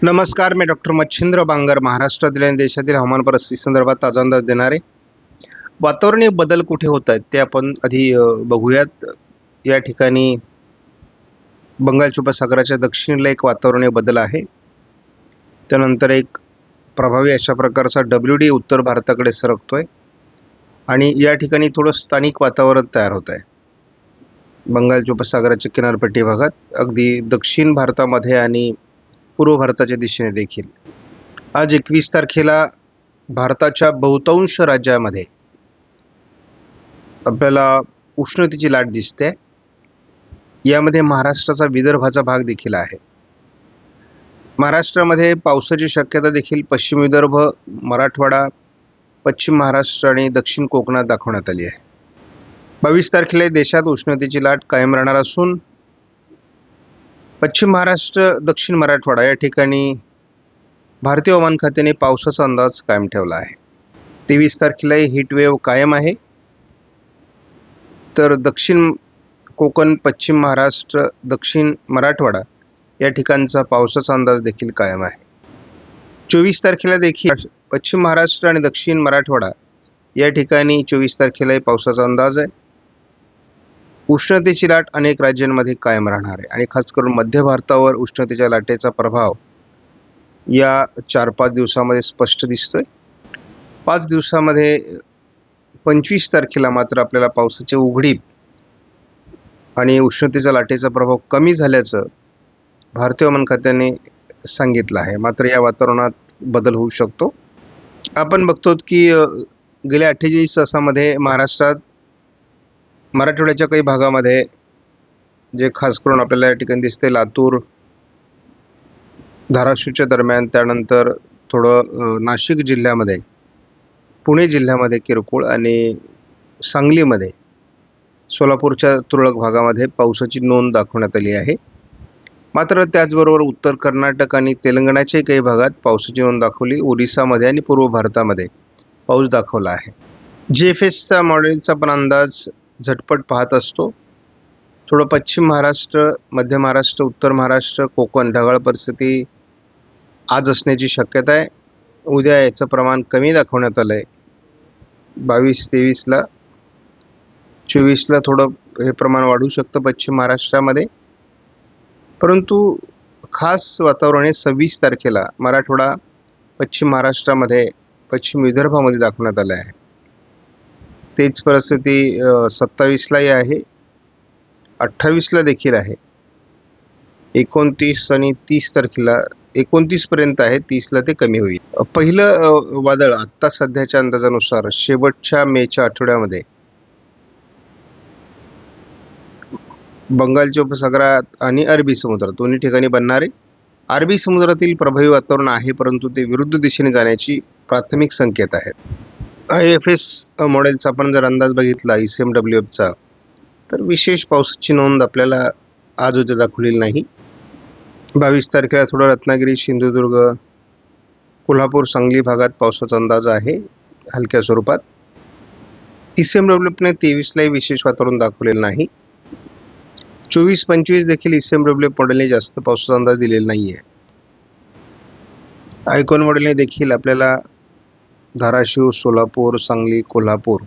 नमस्कार, मी डॉक्टर मच्छिंद्र बांगर महाराष्ट्रातील आणि देशातील हवामान परिस्थिती संदर्भात ताजा अंदाज देणारे. वातावरणीय बदल कुठे होत आहेत ते आपण आधी बघूयात. या ठिकाणी बंगालच्या उपसागराच्या दक्षिणेला एक वातावरणीय बदल आहे. त्यानंतर एक प्रभावी अशा प्रकारचा WD उत्तर भारताकडे सरकतोय आणि या ठिकाणी थोडं स्थानिक वातावरण तयार होत आहे. बंगालच्या उपसागराच्या किनारपट्टी भागात अगदी दक्षिण भारतामध्ये आणि पूर्व भारताच्या दिशेने देखील. आज 21 तारखेला भारताच्या बहुतांश राज्यामध्ये आपल्याला उष्णतेची लाट दिसते. यामध्ये महाराष्ट्राचा विदर्भाचा भाग देखील आहे. महाराष्ट्रामध्ये पावसाची शक्यता देखील पश्चिम विदर्भ, मराठवाडा, पश्चिम महाराष्ट्र आणि दक्षिण कोकणात दाखवण्यात आली आहे. 22 तारखेला देशात उष्णतेची लाट कायम राहणार असून पश्चिम महाराष्ट्र, दक्षिण मराठवाडा या ठिकाणी भारतीय हवामान खात्याने पावसाचा अंदाज कायम ठेवला आहे. 23 तारखेला हीट वेव्ह कायम आहे. तर दक्षिण कोकण, पश्चिम महाराष्ट्र, दक्षिण मराठवाडा या ठिकाणचा पावसाचा अंदाज देखील कायम आहे. 24 तारखेला देखील पश्चिम महाराष्ट्र आणि दक्षिण मराठवाडा या ठिकाणी 24 तारखेला पावसाचा अंदाज आहे. उष्णतेची लाट अनेक राज्यांमध्ये कायम राहणार आहे आणि खास करून मध्य भारतावर उष्णतेच्या लाटेचा प्रभाव या 4-5 दिवसामध्ये स्पष्ट दिसतोय. 5 दिवसामध्ये 25 तारखेला मात्र आपल्याला पावसाची उघडीप आणि उष्णतेच्या लाटेचा प्रभाव कमी झाल्याचं भारतीय हवामान खात्याने सांगितलं आहे. मात्र या वातावरणात बदल होऊ शकतो. आपण बघतो की गेल्या 48 तासामध्ये महाराष्ट्रात मराठवाड्याच्या काही भागामध्ये जे खास करून आपल्याला या ठिकाणी दिसते लातूर, धाराशिवच्या दरम्यान, त्यानंतर थोडं नाशिक जिल्ह्यामध्ये, पुणे जिल्ह्यामध्ये किरकोळ आणि सांगलीमध्ये, सोलापूरच्या तुरळक भागामध्ये पावसाची नोंद दाखवण्यात आली आहे. मात्र त्याचबरोबर उत्तर कर्नाटक आणि तेलंगणाच्याही काही भागात पावसाची नोंद दाखवली. ओरिसामध्ये आणि पूर्व भारतामध्ये पाऊस दाखवला आहे. GFSचा मॉडेलचा पण अंदाज झटपट पाहत असतो. थोडं पश्चिम महाराष्ट्र, मध्य महाराष्ट्र, उत्तर महाराष्ट्र, कोकण ढगाळ परिस्थिती आज असण्याची शक्यता आहे. उद्या याचं प्रमाण कमी दाखवण्यात आलं आहे. 22-23ला, 24ला थोडं हे प्रमाण वाढू शकतं पश्चिम महाराष्ट्रामध्ये. परंतु खास वातावरण हे 26 तारखेला मराठवाडा, पश्चिम महाराष्ट्रामध्ये, पश्चिम विदर्भामध्ये दाखवण्यात आलं आहे. तेच परिस्थिती 27लाही आहे, 28ला देखील आहे. 29 आणि 30 तारखेला, 29पर्यंत आहे, 30ला ते कमी होईल. पहिलं वादळ आत्ता सध्याच्या अंदाजानुसार शेवटच्या मेच्या आठवड्यामध्ये बंगालच्या उपसागरात आणि अरबी समुद्रात दोन्ही ठिकाणी बनणारे. अरबी समुद्रातील प्रभावी वातावरण आहे, परंतु ते विरुद्ध दिशेने जाण्याची प्राथमिक संकेत आहेत. IFS मॉडेलचा आपण जर अंदाज बघितला ICMWFचा, तर विशेष पावसाची नोंद आपल्याला आज उद्या दाखवलेली नाही. 22 तारखेला थोडं रत्नागिरी, सिंधुदुर्ग, कोल्हापूर, सांगली भागात पावसाचा अंदाज आहे हलक्या स्वरूपात. ICMWFने 23लाही विशेष वातावरण दाखवलेलं नाही. 24-25 देखील ICMWF मॉडेलने जास्त पावसाचा अंदाज दिलेला नाही आहे. आयकॉन मॉडेलने देखील आपल्याला धाराशिव, सोलापूर, सांगली, कोल्हापूर,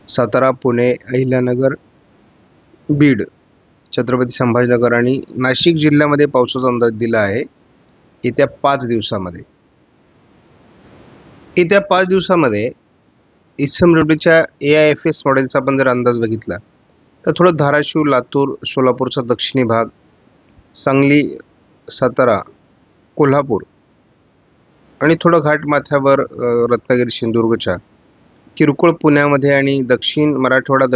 सातारा, पुणे, अहिल्यानगर, बीड, छत्रपती संभाजीनगर आणि नाशिक जिल्ह्यामध्ये पावसाचा अंदाज दिला आहे येत्या 5 दिवसामध्ये. येत्या 5 दिवसामध्ये ICMWFच्या AIFS मॉडेलचा आपण जर अंदाज बघितला तर थोडं धाराशिव, लातूर, सोलापूरचा दक्षिणी भाग, सांगली, सातारा, कोल्हापूर आणि थोडं घाटमाथ्यावर रत्नागिरी, सिंधुदुर्गच्या, किरकोळ पुण्यामध्ये आणि दक्षिण मराठवाडा,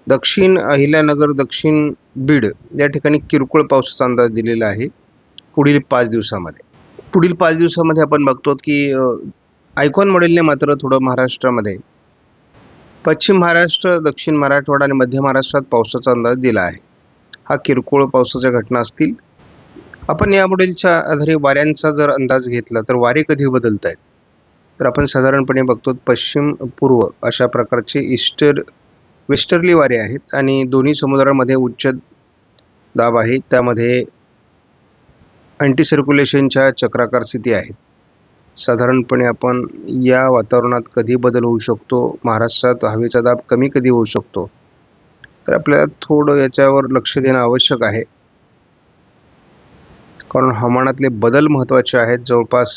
दक्षिण अहिल्यानगर, दक्षिण बीड या ठिकाणी किरकोळ पावसाचा अंदाज दिलेला आहे पुढील 5 दिवसामध्ये. पुढील 5 दिवसामध्ये आपण बघतो की आयकॉन मॉडेलने मात्र थोडं महाराष्ट्रामध्ये, पश्चिम महाराष्ट्र, दक्षिण मराठवाडा आणि मध्य महाराष्ट्रात पावसाचा अंदाज दिला आहे. हा किरकोळ पावसाच्या घटना असतील. आपण या मॉडेलच्या आधारे वाऱ्यांचा जर अंदाज घेतला तर वारे कधी बदलत आहेत तर आपण साधारणपणे बघतो पश्चिम पूर्व अशा प्रकारचे वेस्टर्ली वारे आहेत आणि दोन्ही समुद्रामध्ये उच्च दाब आहे. त्यामध्ये अँटी सर्क्युलेशनच्या चक्राकार स्थिती आहेत. साधारणपणे आपण या वातावरणात कधी बदल होऊ शकतो, महाराष्ट्रात हवेचा दाब कमी कधी होऊ शकतो, तर आपल्याला थोडं याच्यावर लक्ष देणं आवश्यक आहे. कारण हवामानातले बदल महत्त्वाचे आहेत. जवळपास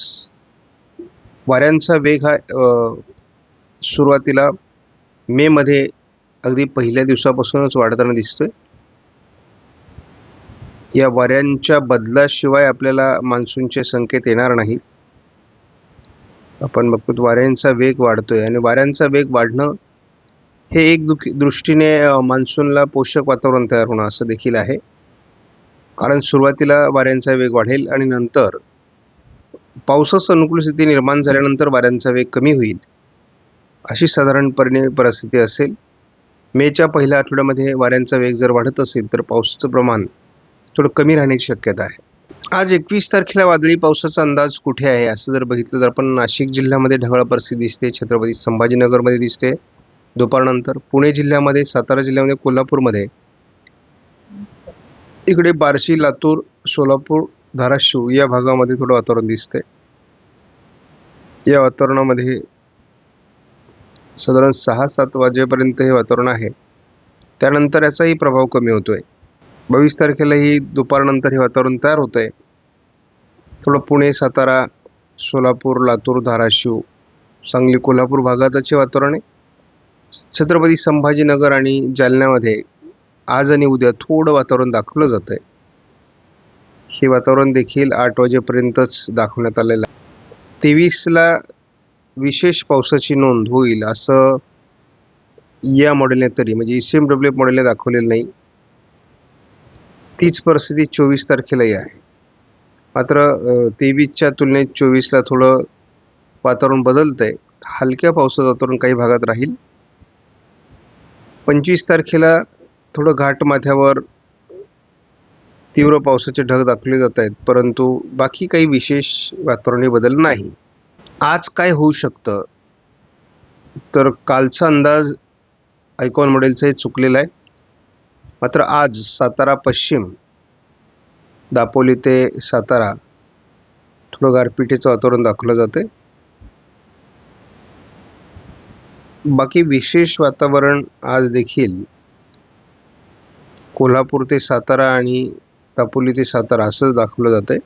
वाऱ्यांचा वेग हा सुरुवातीला मेमध्ये अगदी पहिल्या दिवसापासूनच वाढताना दिसतोय. या वाऱ्यांच्या बदलाशिवाय आपल्याला मान्सूनचे संकेत येणार नाहीत. आपण बघतो वाऱ्यांचा वेग वाढतोय आणि वाऱ्यांचा वेग वाढणं हे एक दृष्टीने मान्सूनला पोषक वातावरण तयार होणं असं देखील आहे. कारण सुरुवातीला वाऱ्यांचा वेग वाढेल आणि नंतर पावसाची अनुकूल स्थिती निर्माण झाल्यानंतर वाऱ्यांचा वेग कमी होईल, अशी साधारणपणे परिस्थिती असेल. मेच्या पहिल्या आठवड्यामध्ये वाऱ्यांचा वेग जर वाढत असेल तर पावसाचं प्रमाण थोडं कमी राहण्याची शक्यता आहे. आज 21 तारखेला वादळी पावसाचा अंदाज कुठे आहे असं जर बघितलं तर आपण नाशिक जिल्ह्यामध्ये ढगाळ परिस्थिती दिसते, छत्रपती संभाजीनगरमध्ये दिसते दुपारनंतर, पुणे जिल्ह्यामध्ये, सातारा जिल्ह्यामध्ये, कोल्हापूरमध्ये, इकडे बार्शी, लातूर, सोलापूर, धाराशिव या भागामध्ये थोडं वातावरण दिसतंय. या वातावरणामध्ये साधारण 6-7 वाजेपर्यंत हे वातावरण आहे. त्यानंतर याचाही प्रभाव कमी होतोय. 22 तारखेलाही दुपारनंतर हे वातावरण तयार होत आहे. थोडं पुणे, सातारा, सोलापूर, लातूर, धाराशिव, सांगली, कोल्हापूर भागातचे वातावरण आहे. छत्रपती संभाजीनगर आणि जालन्यामध्ये आज आणि उद्या थोडं वातावरण दाखवलं जात आहे. हे वातावरण देखील 8 वाजेपर्यंतच दाखवण्यात आलेलं आहे. 23ला विशेष पावसाची नोंद होईल असं या मॉडेलने तरी म्हणजे ECMWF मॉडेलने दाखवलेलं नाही. तीच परिस्थिती 24 तारखेलाही आहे. मात्र 23च्या तुलनेत 24ला थोडं वातावरण बदलतंय. हलक्या पावसाचं वातावरण काही भागात राहील. 25 तारखेला थोडं घाटमाथ्यावर तीव्र पावसाचे ढग दाखवले जात आहेत, परंतु बाकी काही विशेष वातावरणीय बदल नाही. आज काय होऊ शकतं तर कालचा अंदाज आयकॉन मॉडेलचाही चुकलेला आहे. मात्र आज सातारा पश्चिम, दापोली ते सातारा थोडं गारपिटीचं वातावरण दाखवलं जाते. बाकी विशेष वातावरण आज देखील कोल्हापूर ते सातारा आणि दापोली ते सातारा असंच दाखवलं जातंय.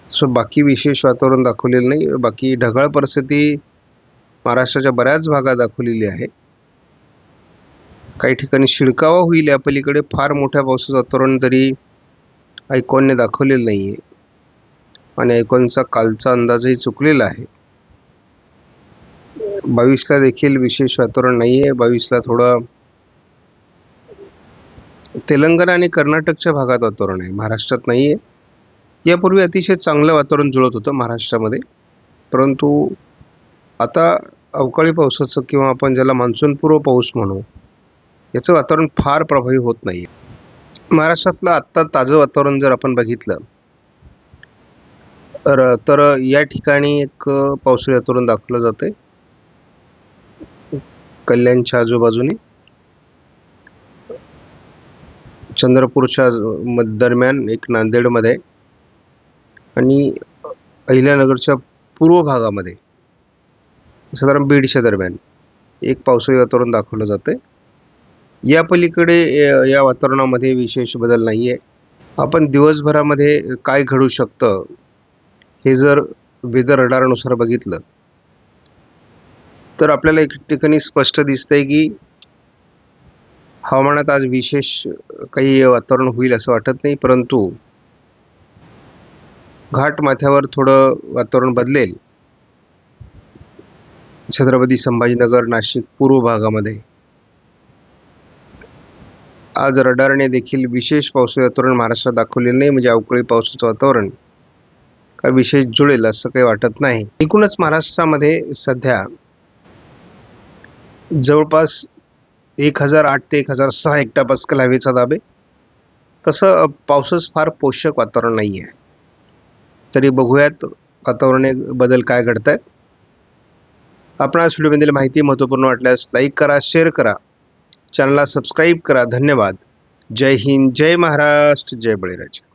सो बाकी विशेष वातावरण दाखवलेलं नाही. बाकी ढगाळ परिस्थिती महाराष्ट्राच्या बऱ्याच भागात दाखवलेली आहे. काही ठिकाणी शिडकावा होईल या पलीकडे फार मोठ्या पावसाचं वातावरण तरी आयकॉनने दाखवलेलं नाही आहे आणि आयकॉनचा कालचा अंदाजही चुकलेला आहे. 22ला देखील विशेष वातावरण नाही आहे. 22ला थोडं तेलंगणा आणि कर्नाटकच्या भागात वातावरण आहे, महाराष्ट्रात नाही आहे. यापूर्वी अतिशय चांगलं वातावरण जुळत होतं महाराष्ट्रामध्ये, परंतु आता अवकाळी पावसाचं किंवा आपण ज्याला मान्सूनपूर्व पाऊस म्हणू याचं वातावरण फार प्रभावी होत नाही आहे. महाराष्ट्रातलं आत्ता ताजं वातावरण जर आपण बघितलं तर या ठिकाणी एक पावसाळी वातावरण दाखवलं जातं आहे कल्याणच्या आजूबाजूने, चंद्रपूरच्या दरम्यान, एक नांदेडमध्ये आणि अहिल्यानगरच्या पूर्व भागामध्ये, साधारण बीडच्या दरम्यान एक पावसाळी वातावरण दाखवलं जातं आहे. या पलीकडे या वातावरणामध्ये विशेष बदल नाही आहे. आपण दिवसभरामध्ये काय घडू शकतं हे जर वेदर रडारनुसार बघितलं तर आपल्याला एक ठिकाणी स्पष्ट दिसतंय की हवामानात आज विशेष काही वातावरण होईल असं वाटत नाही, परंतु घाटमाथ्यावर थोडं वातावरण बदलेल. छत्रपती संभाजीनगर, नाशिक पूर्व भागामध्ये आज रडारने देखील विशेष पावसाचं वातावरण महाराष्ट्रात दाखवलेलं नाही. म्हणजे अवकाळी पावसाचं वातावरण काय विशेष जुळेल असं काही वाटत नाही. एकूणच महाराष्ट्रामध्ये सध्या जवळपास 1008 ते 1006 हेक्टोपास्कल हवेचा दाब आहे. तसं पावसाचं फार पोषक वातावरण नाही आहे. तरी बघूयात वातावरण बदल काय घडत आहेत. आपणास व्हिडिओमधील माहिती महत्त्वपूर्ण वाटल्यास लाईक करा, शेअर करा, चॅनलला सबस्क्राईब करा. धन्यवाद. जय हिंद, जय महाराष्ट्र, जय बळीराजा.